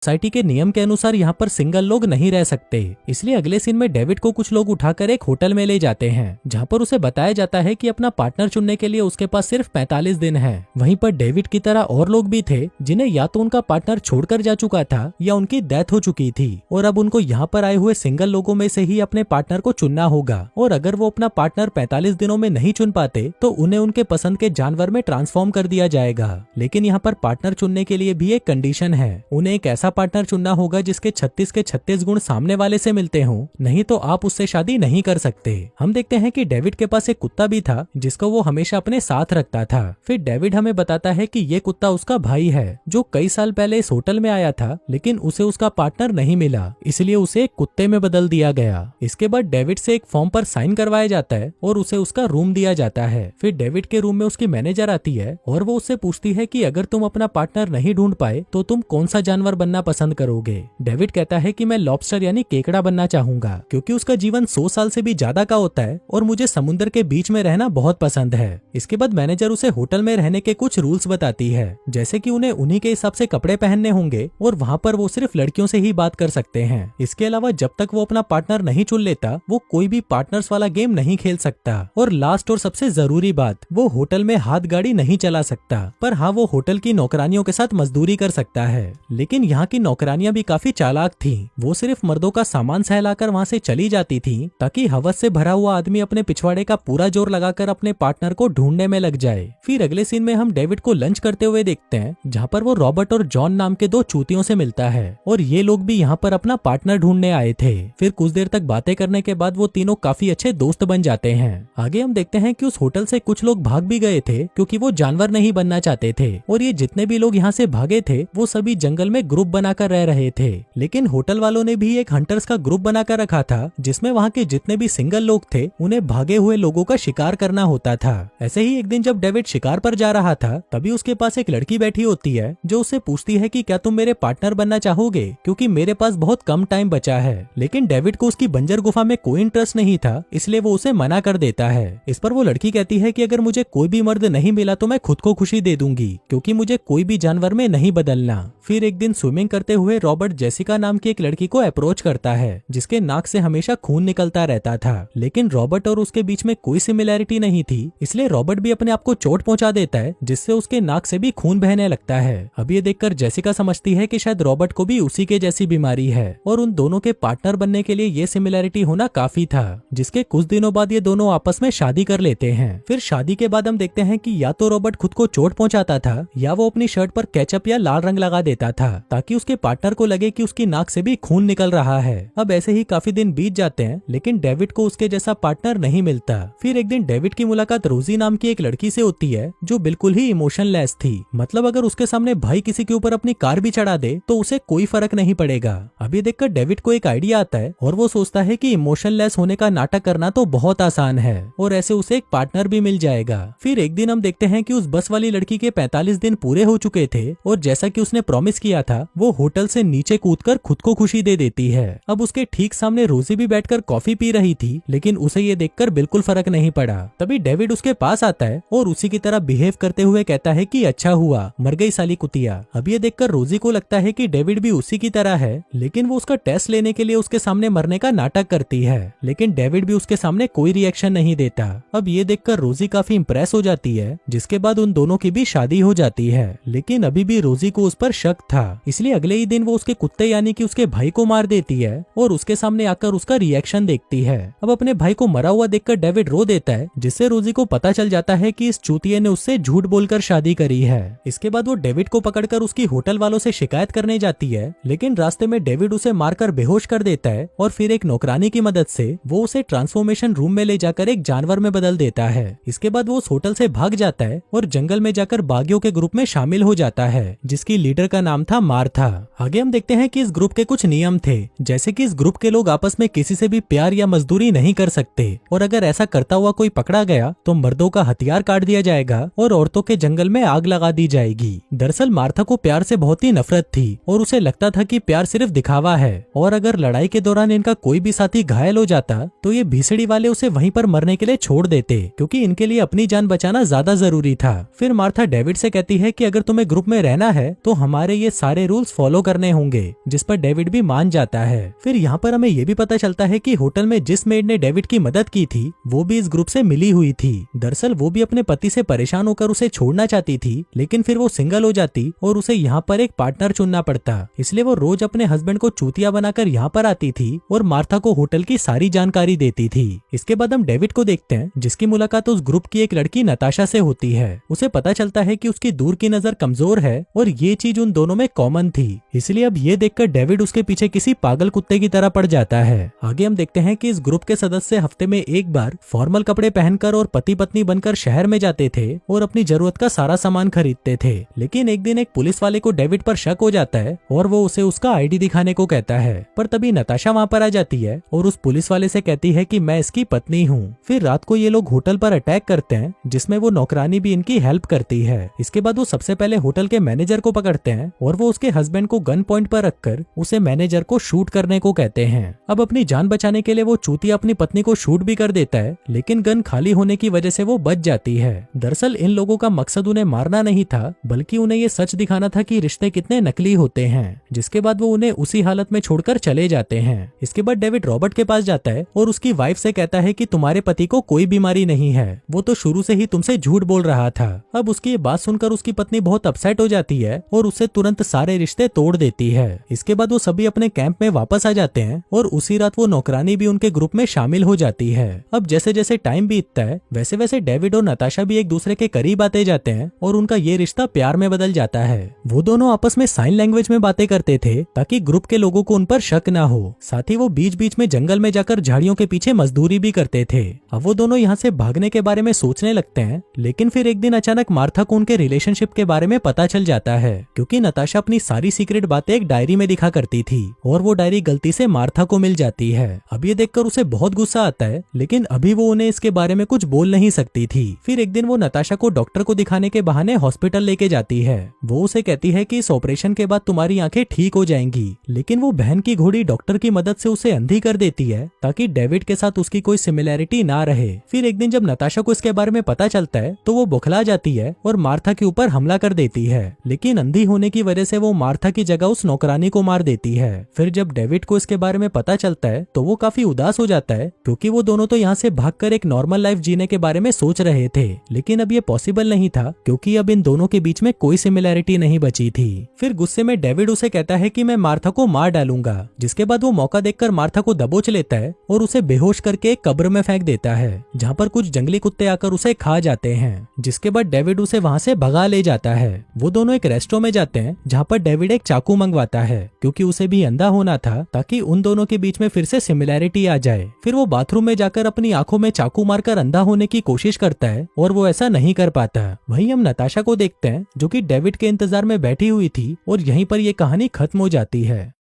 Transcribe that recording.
Society के नियम के अनुसार यहाँ पर सिंगल लोग नहीं रह सकते। इसलिए अगले सीन में डेविड को कुछ लोग उठाकर एक होटल में ले जाते हैं, जहाँ पर उसे बताया जाता है कि अपना पार्टनर चुनने के लिए उसके पास सिर्फ 45 दिन है। वहीं पर डेविड की तरह और लोग भी थे जिन्हें या तो उनका पार्टनर छोड़कर जा चुका था या उनकी डेथ हो चुकी थी, और अब उनको यहाँ पर आए हुए सिंगल लोगों में से ही अपने पार्टनर को चुनना होगा। और अगर वो अपना पार्टनर 45 दिनों में नहीं चुन पाते तो उन्हें उनके पसंद के जानवर में ट्रांसफॉर्म कर दिया जाएगा। लेकिन यहाँ पर पार्टनर चुनने के लिए भी एक कंडीशन है, उन्हें एक ऐसा पार्टनर चुनना होगा जिसके 36 के 36 गुण सामने वाले से मिलते हों, नहीं तो आप उससे शादी नहीं कर सकते। हम देखते हैं कि डेविड के पास एक कुत्ता भी था जिसको वो हमेशा अपने साथ रखता था। फिर डेविड हमें बताता है कि ये कुत्ता उसका भाई है जो कई साल पहले इस होटल में आया था, लेकिन उसे उसका पार्टनर नहीं मिला, इसलिए उसे एक कुत्ते में बदल दिया गया। इसके बाद डेविड से एक फॉर्म पर साइन करवाया जाता है और उसे उसका रूम दिया जाता है। फिर डेविड के रूम में उसकी मैनेजर आती है और वो उससे पूछती है कि अगर तुम अपना पार्टनर नहीं ढूंढ पाए तो तुम कौन सा जानवर बनना पसंद करोगे। डेविड कहता है कि मैं लॉबस्टर यानी केकड़ा बनना चाहूंगा, क्योंकि उसका जीवन 100 साल से भी ज्यादा का होता है और मुझे समुद्र के बीच में रहना बहुत पसंद है। इसके बाद मैनेजर उसे होटल में रहने के कुछ रूल्स बताती है, जैसे कि उन्हें उन्हीं के हिसाब से कपड़े पहनने होंगे और वहाँ पर वो सिर्फ लड़कियों से ही बात कर सकते हैं। इसके अलावा जब तक वो अपना पार्टनर नहीं चुन लेता वो कोई भी पार्टनर्स वाला गेम नहीं खेल सकता। और लास्ट और सबसे जरूरी बात, वो होटल में हाथ गाड़ी नहीं चला सकता, पर हाँ वो होटल की नौकरानियों के साथ मजदूरी कर सकता है। लेकिन यहाँ की नौकरानियां भी काफी चालाक थी, वो सिर्फ मर्दों का सामान सहलाकर वहाँ से चली जाती थी ताकि हवस से भरा हुआ आदमी अपने पिछवाड़े का पूरा जोर लगाकर अपने पार्टनर को ढूंढने में लग जाए। फिर अगले सीन में हम डेविड को लंच करते हुए देखते हैं, जहाँ पर वो रॉबर्ट और जॉन नाम के दो चूतियों से मिलता है और ये लोग भी यहाँ पर अपना पार्टनर ढूंढने आए थे। फिर कुछ देर तक बातें करने के बाद वो तीनों काफी अच्छे दोस्त बन जाते हैं। आगे हम देखते हैं कि उस होटल से कुछ लोग भाग भी गए थे क्योंकि वो जानवर नहीं बनना चाहते थे, और ये जितने भी लोग यहाँ से भागे थे वो सभी जंगल में ग्रुप बनाकर रह रहे थे। लेकिन होटल वालों ने भी एक हंटर्स का ग्रुप बनाकर रखा था जिसमें वहाँ के जितने भी सिंगल लोग थे उन्हें भागे हुए लोगों का शिकार करना होता था। ऐसे ही एक दिन जब डेविड शिकार पर जा रहा था तभी उसके पास एक लड़की बैठी होती है जो उससे पूछती है कि क्या तुम मेरे पार्टनर बनना चाहोगे, क्योंकि मेरे पास बहुत कम टाइम बचा है। लेकिन डेविड को उसकी बंजर गुफा में कोई इंटरेस्ट नहीं था, इसलिए वो उसे मना कर देता है। इस पर वो लड़की कहती है कि अगर मुझे कोई भी मर्द नहीं मिला तो मैं खुद को खुशी दे दूंगी, क्योंकि मुझे कोई भी जानवर में नहीं बदलना। फिर एक दिन स्विमिंग करते हुए रॉबर्ट जेसिका नाम की एक लड़की को अप्रोच करता है जिसके नाक से हमेशा खून निकलता रहता था, लेकिन रॉबर्ट और उसके बीच में कोई सिमिलैरिटी नहीं थी, इसलिए रॉबर्ट भी अपने आप को चोट पहुंचा देता है जिससे उसके नाक से भी खून बहने लगता है। अब ये देखकर जेसिका समझती है कि शायद रॉबर्ट को भी उसी के जैसी बीमारी है और उन दोनों के पार्टनर बनने के लिए ये सिमिलैरिटी होना काफी था, जिसके कुछ दिनों बाद ये दोनों आपस में शादी कर लेते हैं। फिर शादी के बाद हम देखते हैं कि या तो रॉबर्ट खुद को चोट पहुंचाता था या वो अपनी शर्ट पर केचप या लाल रंग लगा देता था ताकि उसके पार्टनर को लगे कि उसकी नाक से भी खून निकल रहा है। अब ऐसे ही काफी दिन बीत जाते हैं लेकिन डेविड को उसके जैसा पार्टनर नहीं मिलता। फिर एक दिन डेविड की मुलाकात रोजी नाम की एक लड़की से होती है जो बिल्कुल ही इमोशनलेस थी, मतलब अगर उसके सामने भाई किसी के ऊपर अपनी कार भी चढ़ा दे तो उसे कोई फर्क नहीं पड़ेगा। अब ये देखकर डेविड को एक आइडिया आता है और वो सोचता है कि इमोशनलेस होने का नाटक करना तो बहुत आसान है और ऐसे उसे एक पार्टनर भी मिल जाएगा। फिर एक दिन हम देखते हैं कि उस बस वाली लड़की के 45 दिन पूरे हो चुके थे और जैसा कि उसने प्रॉमिस किया था वो होटल से नीचे कूदकर खुद को खुशी दे देती है। अब उसके ठीक सामने रोजी भी बैठकर कॉफी पी रही थी, लेकिन उसे ये देखकर बिल्कुल फर्क नहीं पड़ा। तभी डेविड उसके पास आता है और उसी की तरह बिहेव करते हुए कहता है कि अच्छा हुआ, मर गई साली कुतिया। अब ये देखकर रोजी को लगता है कि डेविड भी उसी की तरह है, लेकिन वो उसका टेस्ट लेने के लिए उसके सामने मरने का नाटक करती है, लेकिन डेविड भी उसके सामने कोई रिएक्शन नहीं देता। अब ये देखकर रोजी काफी इंप्रेस हो जाती है, जिसके बाद उन दोनों की भी शादी हो जाती है। लेकिन अभी भी रोजी को उस पर शक था, इसलिए अगले ही दिन वो उसके कुत्ते यानी कि उसके भाई को मार देती है और उसके सामने आकर उसका रिएक्शन देखती है। अब अपने भाई को मरा हुआ देखकर डेविड रो देता है, जिससे रोजी को पता चल जाता है कि इस चूतिये ने उससे झूठ बोलकर शादी करी है। इसके बाद वो डेविड को पकड़कर उसकी होटल वालों से शिकायत करने जाती है, लेकिन रास्ते में डेविड उसे मारकर बेहोश कर देता है और फिर एक नौकरानी की मदद से वो उसे ट्रांसफॉर्मेशन रूम में ले जाकर एक जानवर में बदल देता है। इसके बाद वो उस होटल से भाग जाता है और जंगल में जाकर बागियों के ग्रुप में शामिल हो जाता है, जिसकी लीडर का नाम था मार्था। आगे हम देखते हैं कि इस ग्रुप के कुछ नियम थे, जैसे कि इस ग्रुप के लोग आपस में किसी से भी प्यार या मजदूरी नहीं कर सकते और अगर ऐसा करता हुआ कोई पकड़ा गया तो मर्दों का हथियार काट दिया जाएगा और औरतों के जंगल में आग लगा दी जाएगी। दरअसल मार्था को प्यार से बहुत ही नफरत थी और उसे लगता था कि प्यार सिर्फ दिखावा है और अगर लड़ाई के दौरान इनका कोई भी साथी घायल हो जाता तो ये भीसड़ी वाले उसे वहीं पर मरने के लिए छोड़ देते, क्योंकि इनके लिए अपनी जान बचाना ज्यादा जरूरी था। फिर मार्था डेविड से कहती है कि अगर तुम्हें ग्रुप में रहना है तो हमारे तुम्हारे ये सारे रूल्स फॉलो करने होंगे, जिस पर डेविड भी मान जाता है। फिर यहाँ पर हमें ये भी पता चलता है कि होटल में जिस मेड ने डेविड की मदद की थी वो भी इस ग्रुप से मिली हुई थी। दरअसल वो भी अपने पति से परेशान होकर उसे छोड़ना चाहती थी, लेकिन फिर वो सिंगल हो जाती और उसे यहाँ पर एक पार्टनर चुनना पड़ता। इसलिए वो रोज अपने हस्बैंड को चूतिया बनाकर यहाँ पर आती थी और मार्था को होटल की सारी जानकारी देती थी। इसके बाद हम डेविड को देखते हैं, जिसकी मुलाकात उस ग्रुप की एक लड़की नताशा से होती है। उसे पता चलता है कि उसकी दूर की नजर कमजोर है और ये चीज उन दोनों में कॉमन थी। इसलिए अब ये देखकर डेविड उसके पीछे किसी पागल कुत्ते की तरह पड़ जाता है। आगे हम देखते हैं कि इस ग्रुप के सदस्य हफ्ते में एक बार फॉर्मल कपड़े पहनकर और पति पत्नी बनकर शहर में जाते थे और अपनी जरूरत का सारा सामान खरीदते थे। लेकिन एक दिन एक पुलिस वाले को डेविड पर शक हो जाता है और वो उसे उसका आईडी दिखाने को कहता है। पर तभी नताशा वहाँ पर आ जाती है और उस पुलिस वाले से कहती है कि मैं इसकी पत्नी हूँ। फिर रात को ये लोग होटल पर अटैक करते हैं, जिसमें वो नौकरानी भी इनकी हेल्प करती है। इसके बाद वो सबसे पहले होटल के मैनेजर को पकड़ते हैं और वो उसके हस्बैंड को गन पॉइंट पर रखकर उसे मैनेजर को शूट करने को कहते हैं। अब अपनी जान बचाने के लिए वो चूतिया अपनी पत्नी को शूट भी कर देता है, लेकिन गन खाली होने की वजह से वो बच जाती है। दरअसल इन लोगों का मकसद उन्हें मारना नहीं था, बल्कि उन्हें ये सच दिखाना था कि रिश्ते कितने नकली होते हैं। जिसके बाद वो उन्हें उसी हालत में छोड़कर चले जाते हैं। इसके बाद डेविड रॉबर्ट के पास जाता है और उसकी वाइफ से कहता है कि तुम्हारे पति को कोई बीमारी नहीं है, वो तो शुरू से ही तुमसे झूठ बोल रहा था। अब उसकी ये बात सुनकर उसकी पत्नी बहुत अपसेट हो जाती है और उससे तुरंत सारे रिश्ते तोड़ देती है। इसके बाद वो सभी अपने कैंप में वापस आ जाते हैं और उसी रात वो नौकरानी भी उनके ग्रुप में शामिल हो जाती है। अब जैसे जैसे टाइम बीतता है वैसे वैसे डेविड और नताशा भी एक दूसरे के करीब आते जाते हैं और उनका ये रिश्ता प्यार में बदल जाता है। वो दोनों आपस में साइन लैंग्वेज में बातें करते थे ताकि ग्रुप के लोगों को उन पर शक न हो। साथ ही वो बीच बीच में जंगल में जाकर झाड़ियों के पीछे मजदूरी भी करते थे। अब वो दोनों यहाँ से भागने के बारे में सोचने लगते हैं, लेकिन फिर एक दिन अचानक मार्था को उनके रिलेशनशिप के बारे में पता चल जाता है, क्योंकि नताशा अपनी सारी सीक्रेट बातें एक डायरी में दिखा करती थी और वो डायरी गलती से मार्था को मिल जाती है। अब ये देखकर उसे बहुत गुस्सा आता है, लेकिन अभी वो उन्हें इसके बारे में कुछ बोल नहीं सकती थी। फिर एक दिन वो नताशा को डॉक्टर को दिखाने के बहाने हॉस्पिटल लेके जाती है। वो उसे कहती है कि इस ऑपरेशन के बाद तुम्हारी आंखें ठीक हो जाएंगी, लेकिन वो बहन की घोड़ी डॉक्टर की मदद से उसे अंधी कर देती है ताकि डेविड के साथ उसकी कोई सिमिलैरिटी ना रहे। फिर एक दिन जब नताशा को इसके बारे में पता चलता है तो वो बौखला जाती है और मार्था के ऊपर हमला कर देती है, लेकिन अंधी होने की वजह से वो मार्था की जगह उस नौकरानी को मार देती है। फिर जब डेविड को इसके बारे में पता चलता है तो वो काफी उदास हो जाता है, क्योंकि वो दोनों तो यहाँ से भागकर एक नॉर्मल लाइफ जीने के बारे में सोच रहे थे, लेकिन अब ये पॉसिबल नहीं था क्योंकि अब इन दोनों के बीच में कोई सिमिलैरिटी नहीं बची थी। फिर गुस्से में डेविड उसे कहता है कि मैं मार्था को मार डालूंगा, जिसके बाद वो मौका देखकर मार्था को दबोच लेता है और उसे बेहोश करके एक कब्र में फेंक देता है, जहाँ पर कुछ जंगली कुत्ते आकर उसे खा जाते हैं। जिसके बाद डेविड उसे वहाँ से भगा ले जाता है। वो दोनों एक रेस्टोरेंट में जाते हैं जहाँ पर डेविड एक चाकू मंगवाता है, क्योंकि उसे भी अंधा होना था ताकि उन दोनों के बीच में फिर से सिमिलैरिटी आ जाए। फिर वो बाथरूम में जाकर अपनी आंखों में चाकू मारकर अंधा होने की कोशिश करता है और वो ऐसा नहीं कर पाता। वहीं हम नताशा को देखते हैं जो कि डेविड के इंतजार में बैठी हुई थी और यहीं पर ये कहानी खत्म हो जाती है।